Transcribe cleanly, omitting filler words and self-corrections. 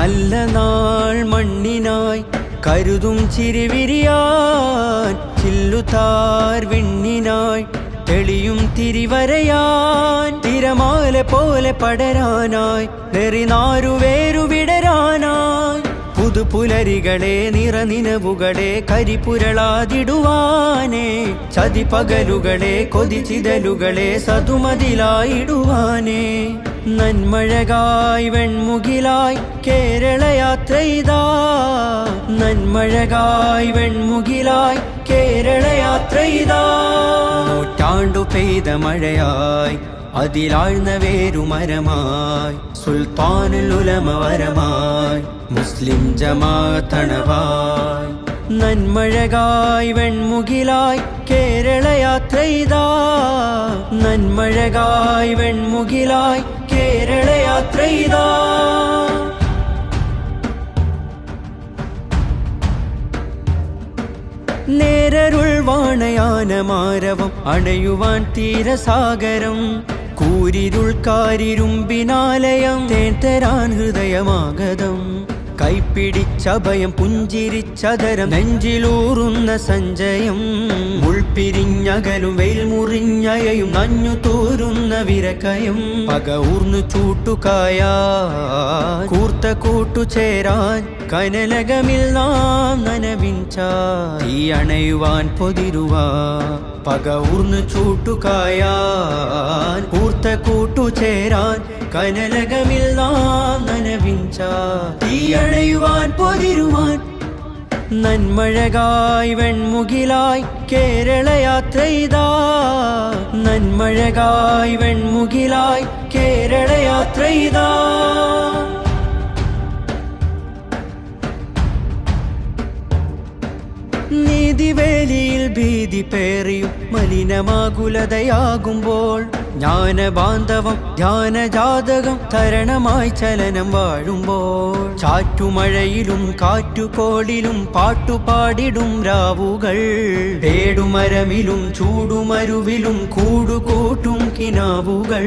നല്ല നാൾ മണ്ണിനായി കരുതും ചിരിവിരിയാൻ ചില്ലുതാർ വിണ്ണിനായി തെളിയും തിരിവരയാൻ തിരമാല പോലെ പടരാനായി നെറിനാരുവേരു വിടരാനായി പുതുപുലരികളെ നിറനിനവുകളെ കരിപുരളാതിടുവാനേ ചതിപകലുകളെ കൊതിച്ചിതലുകളെ സതുമതിലായിടുവാനേ നന്മഴകായി വെൺമുകിലായി കേരളയാത്രയിതാ നന്മഴകായി വെൺമുകിലായി കേരളയാത്രയിതാ നൂറ്റാണ്ടു പെയ്ത മഴയായി അതിലാഴ്ന്ന വേരുമരമായി സുൽത്താനുൽ ഉലമ വരമായി മുസ്ലിം ജമാഅത്തണവായി നന്മഴകായി വെൺമുകിലായി കേരളയാത്രയിതാ നന്മഴകായി വെൺമുകിലായി കേരളയാത്രയിതാ നേരരുൾ വാണയാനമാരവം അണയുവാൻ തീരസാഗരം കൂരിരുൾ കാരിരുമ്പിനാലയം തേൻ ഹൃദയമാഗതം കൈപ്പിടിച്ചഭയം പുഞ്ചിരിച്ചതരം നെഞ്ചിലൂറുന്ന സഞ്ചയം മുൾപിരിഞ്ഞകലും വെയിൽ മുറിഞ്ഞയയും നഞ്ഞു തോരുന്ന വിരക്കയം പക ഊർന്നു ചൂട്ടുകായ കൂർത്ത കൂട്ടുചേരാൻ കനലകമിൽ നാം നനവിഞ്ച തീ അണയുവാൻ പൊതിരുവാ പക ഊർന്നു ചൂട്ടുകായാൻ കൂർത്ത കൂട്ടുചേരാൻ കനലകമിൽ നാം നനവിഞ്ച തീ അണയുവാൻ പൊതിരുവാൻ നന്മഴകായി വെൺമുകിലായി കേരളയാത്രയിതാ നന്മഴകായി വെൺമുകിലായി കേരളയാത്രയിതാ നീതിവേലിയിൽ ഭീതി പേറിയും മലിനമാകുലതയാകുമ്പോൾ ജ്ഞാനബാന്ധവം ധ്യാനജാതകം തരണമായി ചലനം വാഴുമ്പോൾ ചാറ്റുമഴയിലും കാറ്റുകോളിലും പാട്ടുപാടിടും രാവുകൾ പേടുമരമിലും ചൂടുമരുവിലും കൂടുകൂട്ടും കിനാവുകൾ